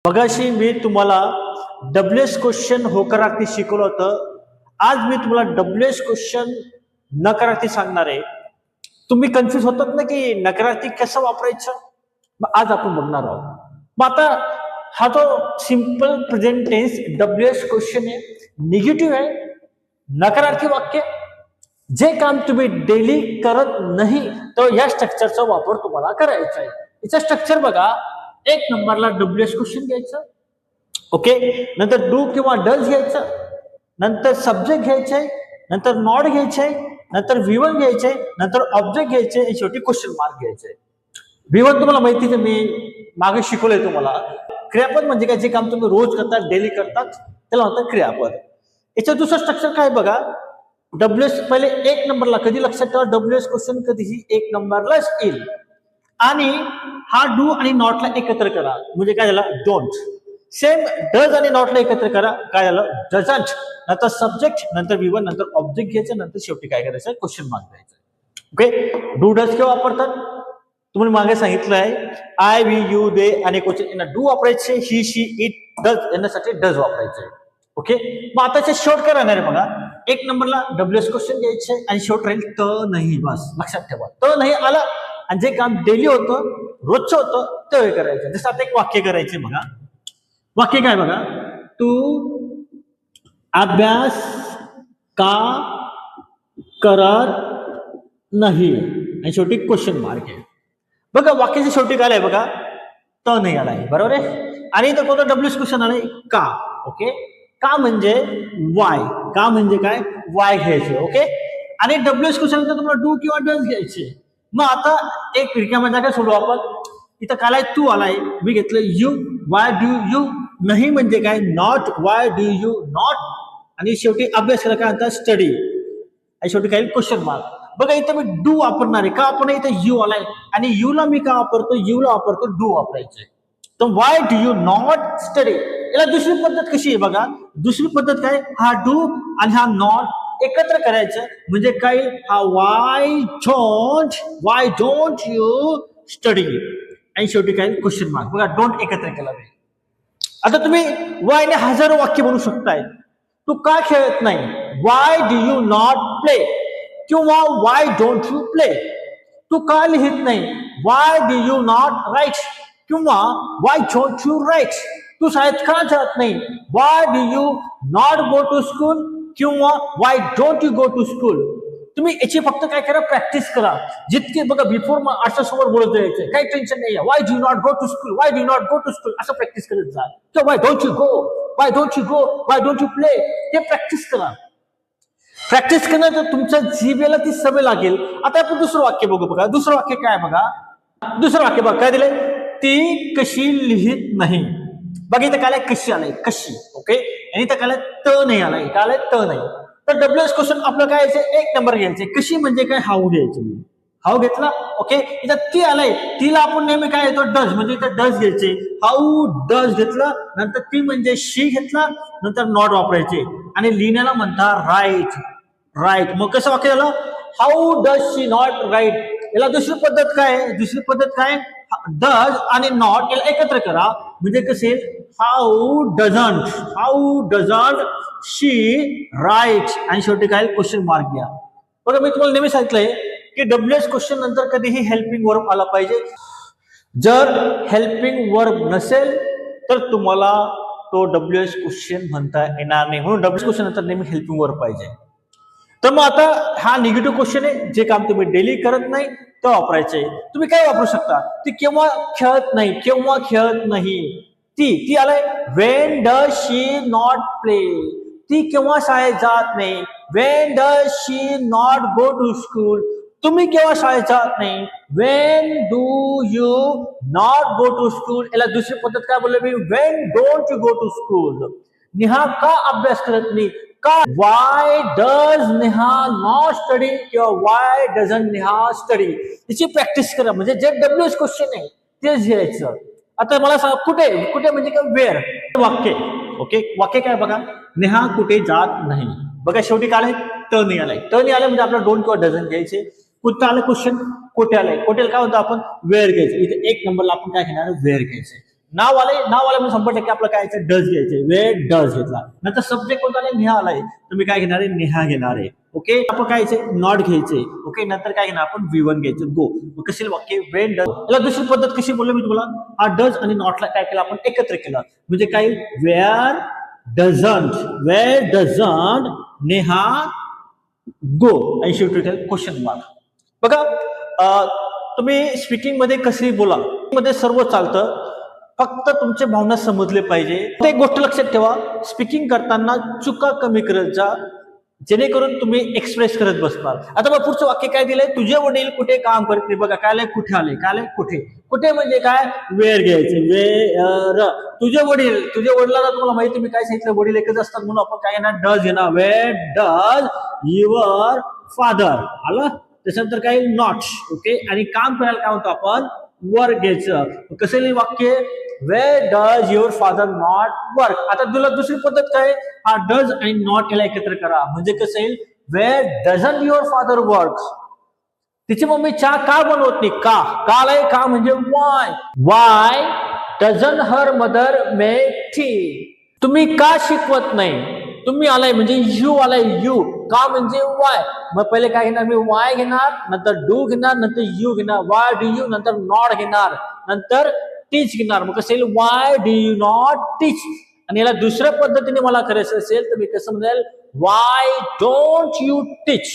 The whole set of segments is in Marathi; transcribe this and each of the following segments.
मगाशी मी तुम्हाला डब्ल्यूएस क्वेश्चन होकारार्थी शिकवलं होतं. आज मी तुम्हाला डब्ल्यूएस क्वेश्चन नकारार्थी सांगणार आहे. तुम्ही कन्फ्युज होतात ना की नकारार्थी कसं वापरायचं. मग आज आपण बघणार आहोत. मग आता हा जो simple present tense WS question आहे, निगेटिव्ह आहे, नकारार्थी वाक्य. जे काम तुम्ही डेली करत नाही तर या स्ट्रक्चरचा वापर तुम्हाला करायचा आहे. याचं स्ट्रक्चर बघा. एक नंबरला डब्ल्यूएस क्वेश्चन घ्यायचं, ओके. नंतर डू किंवा डज घ्यायचं, नंतर सब्जेक्ट घ्यायचे, नंतर नॉट घ्यायचे, नंतर V1 घ्यायचे, नंतर ऑब्जेक्ट घ्यायचे आणि शेवटी क्वेश्चन मार्क घ्यायचे. V1 तुम्हाला माहिती आहे, मी मागे शिकवलंय तुम्हाला. क्रियापद म्हणजे काय, जे काम तुम्ही रोज करतात, डेली करतात, त्याला म्हणतात क्रियापद. याचं दुसरं स्ट्रक्चर काय बघा. डब्ल्यूएस पहिले एक नंबरला, कधी लक्षात ठेवा, डब्ल्यूएस क्वेश्चन कधीही एक नंबरलाच येईल. आणि हा डू आणि नॉटला एकत्र करा, म्हणजे काय झालं, डोंट. सेम डज आणि नॉटला एकत्र करा, काय झालं, डझंट. नंतर सब्जेक्ट, नंतर V1, नंतर ऑब्जेक्ट घ्यायचं, नंतर शेवटी काय करायचं, क्वेश्चन मार्क द्यायचं. ओके. डू डज केव्हा वापरतात, तुम्हाला मागे सांगितलं आहे. आय, वी, यू, दे आणि क्वेश्चन यांना डू वापरायचे, ही, शी, इट, डज यांच्यासाठी डज वापरायचे. ओके. मग आताचे शेवट काय राहणार आहे बघा. एक नंबरला डब्ल्यूएस क्वेश्चन घ्यायचे आणि शेवट राहील त नाही. बस लक्षात ठेवा, त नाही आला आणि जे काम डेली होतं, रोजचं होतं, ते करायचं. जसं आता एक वाक्य करायचे बघा. वाक्य काय बघा. तू अभ्यास का करत नाही आणि शेवटी क्वेश्चन मार्क आहे. बघा वाक्याच्या शेवटी काय आहे बघा, त नाही आलाय, बरोबर आहे. आणि इथं कोणतं डब्ल्यूएस क्वेश्चन आलाय, का. ओके. का म्हणजे वाय. का म्हणजे काय, वाय घ्यायचे. ओके. आणि डब्ल्यूएस क्वेश्चन तुम्हाला डू किंवा डज घ्यायचे. मग आता एक रिकामा जागा सोडू आपण. इथं काय आलाय, तू आलाय, मी घेतलं यू. वाय डू यू नाही म्हणजे काय, not. Y do you not. आणि शेवटी अभ्यास केला काय म्हणतात, स्टडी. आणि शेवटी काय, क्वेश्चन मार्क. बघा इथं मी डू वापरणार आहे. का आपण इथं यू आलाय आणि यूला मी का वापरतो, यूला वापरतो डू वापरायचे. तर Y do you not study. याला दुसरी पद्धत कशी आहे बघा. दुसरी पद्धत काय, हा डू आणि हा नॉट एकत्र करायचं, म्हणजे काय, हा वाय डोंट यू स्टडी. आणि शेवटी काय, क्वेश्चन मार्क. बघा डोंट एकत्र केला. आता तुम्ही वायने हजारो वाक्य बनवू शकताय. तू का खेळत नाही, why do you not play. किंवा वाय डोंट यू प्ले. तू का लिहित नाही, why do you not write. किंवा वाय डोंट यू राईट. तू शाळेत का जात नाही, why do you not go to school. किंवा why don't you go to school. तुम्ही याची फक्त काय करा, प्रॅक्टिस करा. जितके बघा बिफोर आरसा समोर बोलत जायचं, काही टेन्शन नाही. Why do not go to school, why do not go to school असं प्रॅक्टिस करत जा. किंवा why don't you go, why don't you go, why don't you play. हे प्रॅक्टिस करा. प्रॅक्टिस करणं तर तुमच्या जीभेला ती सवय लागेल. आता आपण दुसरं वाक्य बघू बघा. दुसरं वाक्य काय बघा. दुसरं वाक्य बघा काय दिलंय, ती कशी लिहित नाही. बघा इथं काय, कशी आलाय, कशी. ओके. आणि इथं काय, त नाही आलाय, काय आलाय, त नाही. तर डब्ल्यूएस क्वेश्चन आपलं काय यायचं, एक नंबर घ्यायचे. कशी म्हणजे काय, हाऊ घ्यायचे. हाऊ घेतला. ओके. इथं ती आलाय, तिला आपण नेहमी काय येतो, डज, म्हणजे इथं डज घ्यायचे. हाऊ डज घेतलं. नंतर ती म्हणजे शी घेतला. नंतर नॉट वापरायचे. आणि लिहिण्याला म्हणतात राईट. राईट. मग कसं वाक्य झालं, how does she not write. याला दुसरी पद्धत काय, दुसरी पद्धत काय, डज आणि नॉट याला एकत्र करा, म्हणजे कसे, हाऊ डझंट शी राईट. आणि शेवटी काय, क्वेश्चन मार्क घ्या. बघा मी तुम्हाला नेहमी सांगितलंय की डब्ल्यूएस क्वेश्चन नंतर कधीही हेल्पिंग वर्ब आला पाहिजे. जर हेल्पिंग वर्ब नसेल तर तुम्हाला तो डब्ल्यूएस क्वेश्चन म्हणता येणार नाही. म्हणून डब्ल्यूएस क्वेश्चन नंतर नेहमी हेल्पिंग वर्ब पाहिजे. तर मग आता हा निगेटिव्ह क्वेश्चन आहे, जे काम तुम्ही डेली करत नाही तर वापरायचे. तुम्ही काय वापरू शकता, ती केव्हा खेळत नाही, केव्हा खेळत नाही. ती आलाय, when does she not play. ती केव्हा शाळेत जात नाही, when does she not go to school. तुम्ही केव्हा शाळेत जात नाही, when do you not go to school. याला दुसरी पद्धत काय बोलले मी, when don't you go to school. Neha का अभ्यास करत नाही, का, why does Neha not study. किंवा वाय डझंट नेहा स्टडी. याची प्रॅक्टिस करा, म्हणजे जे डब्ल्यूएस क्वेश्चन आहे तेच घ्यायचं. आता मला सांगा, कुठे, कुठे म्हणजे काय, वेअर. वाक्य. ओके. वाक्य काय बघा, नेहा कुठे जात नाही. बघा शेवटी काय आलंय, त नाही आलाय. त नाही आलाय म्हणजे आपला डोंट किंवा डझंट घ्यायचे. कुठं आलं क्वेश्चन, कोठे आलंय. कोठे काय होतं आपण, वेअर घ्यायचं. इथे एक नंबरला आपण काय घेणार, वेअर घ्यायचे. नाव आले म्हणजे 100% आपलं काय यायचं, डज घ्यायचे, वेळ डज घेतला. नंतर सब्जेक्ट कोणता आलाय, नेहा आलाय, तुम्ही काय घेणार आहे, नेहा घेणार आहे. ओके, आपण काय घ्यायचे, नॉट घ्यायचे. ओके, नंतर काय घेणार आपण, V1 घ्यायचं, गो. कशी वाक्य, वेन डज. याला दुसरी पद्धत कशी बोललो मी तुम्हाला, हा डज आणि नॉटला काय केलं आपण, एकत्र केलं. म्हणजे काय, वेअर डझंट नेहा गो, आणि शेवटी क्वेश्चन मार्क. बघा, तुम्ही स्पीकिंग मध्ये कशी बोला, मध्ये सर्व चालतं, फक्त तुमचे भावना समजले पाहिजे. एक गोष्ट लक्षात ठेवा, स्पीकिंग करताना चुका कमी करत जा, जेणेकरून तुम्ही एक्सप्रेस करत बसणार. आता मग पुढचं वाक्य काय दिलंय, तुझे वडील कुठे काम करत नाही. बघा काय आलंय, कुठे आले, काय आलंय, कुठे. कुठे म्हणजे काय, वेअर घ्यायचे, वेअर. तुझे वडिलांना तुम्हाला माहिती, तुम्ही काय सांगितलं, वडील एकच असतात म्हणून आपण काय घेणार, डज घेणार. वेअर डज युअर फादर, आलं. त्याच्यानंतर काय, नॉट. ओके, आणि काम करायला काय म्हणतो आपण, वर्क घ्यायचं. कसं लिहिलं वाक्य, where does your father not work. आता तुला दुसरी पद्धत काय, हा डज आणि नॉट याला एकत्र करा, म्हणजे कसं येईल, where doesn't your father work. तिची मम्मी चहा का बनवत नाही, का आलाय, का म्हणजे why doesn't her mother make tea. तुम्ही का शिकवत नाही, तुम्ही आलाय म्हणजे यू आलाय, यू. का म्हणजे वाय. मग पहिले काय घेणार मी, वाय घेणार, नंतर डू घेणार, नंतर यू घेणार, वाय डू यू, नंतर नॉट घेणार, नंतर टीच घेणार. मग कसं येईल, वाय डू यू नॉट टीच. आणि याला दुसऱ्या पद्धतीने मला करायचं असेल तर मी कसं म्हणेल, वाय डोंट यू टीच.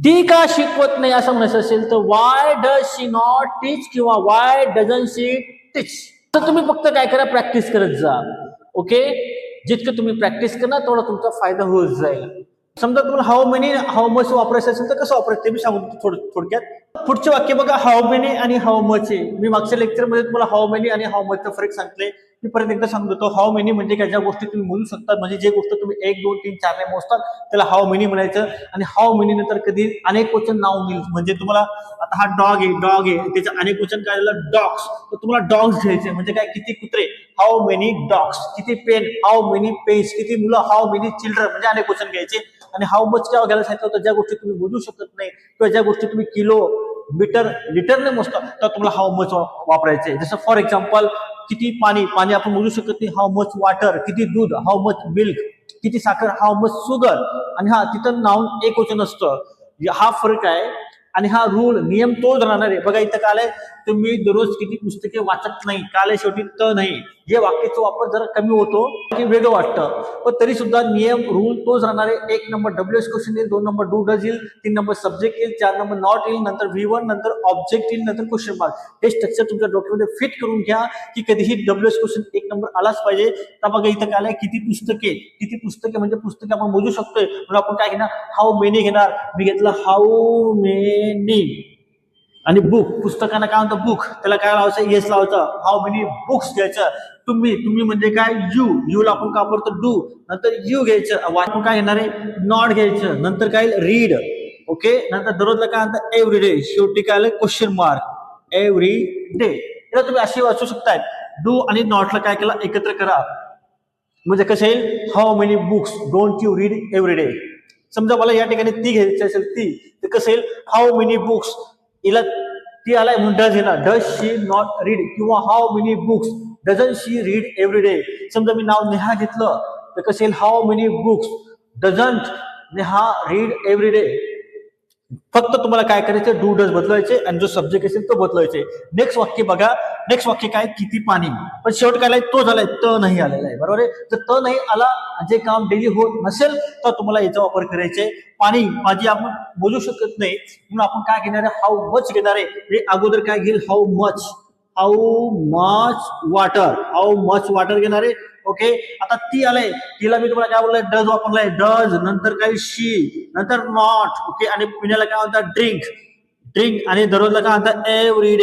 ती का शिकवत नाही असं म्हणायचं असेल तर वाय डज शी नॉट टीच, किंवा वाय डझंट शी टीच. तर तुम्ही फक्त काय करा, प्रॅक्टिस करत जा. ओके, जितकं तुम्ही प्रॅक्टिस करणार तेवढा तुमचा फायदा होत जाईल. समजा तुम्हाला हाऊ मेनी हाऊ मच वापरायचं असेल तर कसं वापरायचं ते मी सांगू थोडक्यात. पुढचे वाक्य बघा, हाऊ मेनी आणि हाऊ मच आहे. मी मागच्या लेक्चरमध्ये तुम्हाला हाऊ मेनी आणि हाऊ मचचा फरक सांगितले. मी परत एकदा सांगतो, तो हाऊ मेनी म्हणजे काय, ज्या गोष्टी तुम्ही मोजू शकता, म्हणजे जे गोष्ट तुम्ही 1 2 3 4 ने मोजतात त्याला हाऊ मेनी म्हणायचं. आणि हाऊ मेनी नंतर कधी अनेक वचन नाव मिळेल, म्हणजे तुम्हाला आता हा डॉग आहे, त्याचं अनेक वचन काय झालं, डॉग्स. तर तुम्हाला डॉग्स घ्यायचे, म्हणजे काय, किती कुत्रे, हाऊ मेनी डॉग्स. किती पेन, हाऊ मेनी पेन्स. किती मुलं, हाऊ मेनी चिल्ड्रन, म्हणजे अनेक वचन घ्यायचे. आणि हाऊ मच काय घ्यायला सांगितलं होतं, ज्या गोष्टी तुम्ही मोजू शकत नाही, किंवा ज्या गोष्टी तुम्ही किलो मीटर लिटरने मोजता, तर तुम्हाला हाऊ मच वापरायचे. जसं फॉर एक्झाम्पल, किती पाणी आपण मोजू शकत नाही, हाऊ मच वॉटर. किती दूध, हाऊ मच मिल्क. किती साखर, हाऊ मच शुगर. आणि हा तिथं नाऊन एक वचन असतं, हा फरक आहे. आणि हा रूल, नियम तोच राहणार आहे. बघा इथं काय, तुम्ही दररोज किती पुस्तके वाचत नाही, काल शेवटी त नाही. हे वाक्याचा वापर जरा कमी होतो, की वेगळं वाटतं, पण तरी सुद्धा नियम रूल तोच राहणार आहे. 1 नंबर WH क्वेश्चन येईल, 2 नंबर डू डज येईल, 3 नंबर सब्जेक्ट येईल, 4 नंबर नॉट येईल, नंतर V1, नंतर ऑब्जेक्ट येईल, नंतर क्वेश्चन मार्क. हे स्ट्रक्चर तुमच्या डोक्यामध्ये फिट करून घ्या, की कधीही WH क्वेश्चन 1 नंबर आलाच पाहिजे. तर बघा इथं काय, किती पुस्तके म्हणजे पुस्तके आपण मोजू शकतोय, म्हणून आपण काय घेणार, हाऊ मेनी घेणार. मी घेतलं हाऊ मेनी. आणि बुक, पुस्तकांना काय म्हणतं, बुक. त्याला काय लावायचं, येस लावायचं. हाऊ मेनी बुक्स घ्यायचं. तुम्ही म्हणजे काय, यू ला आपण काय वापरतो, डू. नंतर यू घ्यायचं. आपण काय घेणार आहे, नॉट घ्यायचं. नंतर काय, रीड. ओके, नंतर दररोजला काय म्हणतात, एव्हरी डे. शेवटी काय आलं, क्वेश्चन मार्क, एव्हरी डे. याला तुम्ही अशी वाचू शकताय. डू आणि नॉटला काय केलं, एकत्र करा, म्हणजे कसं येईल, how many books don't you read every day. समजा मला या ठिकाणी ती घ्यायची असेल, ती, तर कसं येईल, हाऊ मेनी बुक्स. हिला ती आलाय म्हणून डज येणार, डज शी नॉट रीड, किंवा how many books doesn't she read every day. समजा मी नाव नेहा घेतलं तर कसं येईल, how many books doesn't Neha read every day. फक्त तुम्हाला काय करायचं, डू डज बदलायचे, आणि जो सब्जेक्ट असेल तो बदलायचे. नेक्स्ट वाक्य बघा, नेक्स्ट वाक्य काय, किती पाणी. पण शेवट काय, तो झालाय, त नाही आलेला आहे, बरोबर आहे. जर त नाही आला, जे काम डेली होत नसेल, तर तुम्हाला याचा वापर करायचे. पाणी माझी आपण बोलू शकत नाही, म्हणून आपण काय घेणार आहे, हाऊ मच घेणार आहे. अगोदर काय घेईल, हाऊ मच वॉटर घेणार आहे. ओके, आता ती आलंय, तिला मी तुम्हाला काय बोललोय, डज वापरलाय, डज. नंतर काय, शी. नंतर नॉट. ओके, आणि पिण्याला काय म्हणतात, ड्रिंक. आणि दररोजला काय म्हणतात, एव्हरी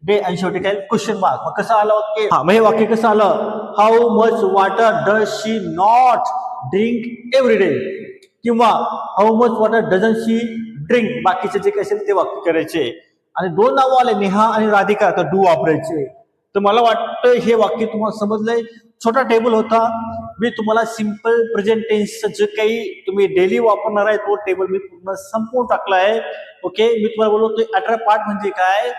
डे. आणि शेवटी काय, क्वेश्चन मार्क. मग कसं आलं वाक्य, मग हे वाक्य कसं आलं, how much water does she not drink every day, किंवा how much water doesn't she drink. बाकीचे जे काय असेल ते वाक्य करायचे. आणि 2 नावं आले, नेहा आणि राधिका, तर डू वापरायचे. तर मला वाटतं हे वाक्य तुम्हाला समजलंय. छोटा टेबल होता, मी तुम्हाला सिंपल प्रेझेंट टेन्सचं जे काही तुम्ही डेली वापरणार आहे तो टेबल मी पूर्ण संपवून टाकला आहे. ओके, मी तुम्हाला बोलतोय 18 पार्ट म्हणजे काय,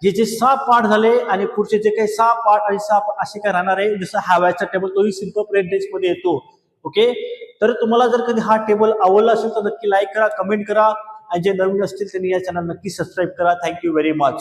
जे जे 6 पाठ झाले आणि पुढचे जे काही 6 पाठ आणि 6 पाठ असे काय राहणार आहे. जसं हॅवायचा टेबल तोही सिम्पल प्रेझेंट टेन्स मध्ये येतो. ओके, तर तुम्हाला जर कधी हा टेबल आवडला असेल तर नक्की लाईक करा, कमेंट करा आणि जे नवीन असतील त्यांनी या चॅनल नक्की सबस्क्राईब करा. Thank you very much.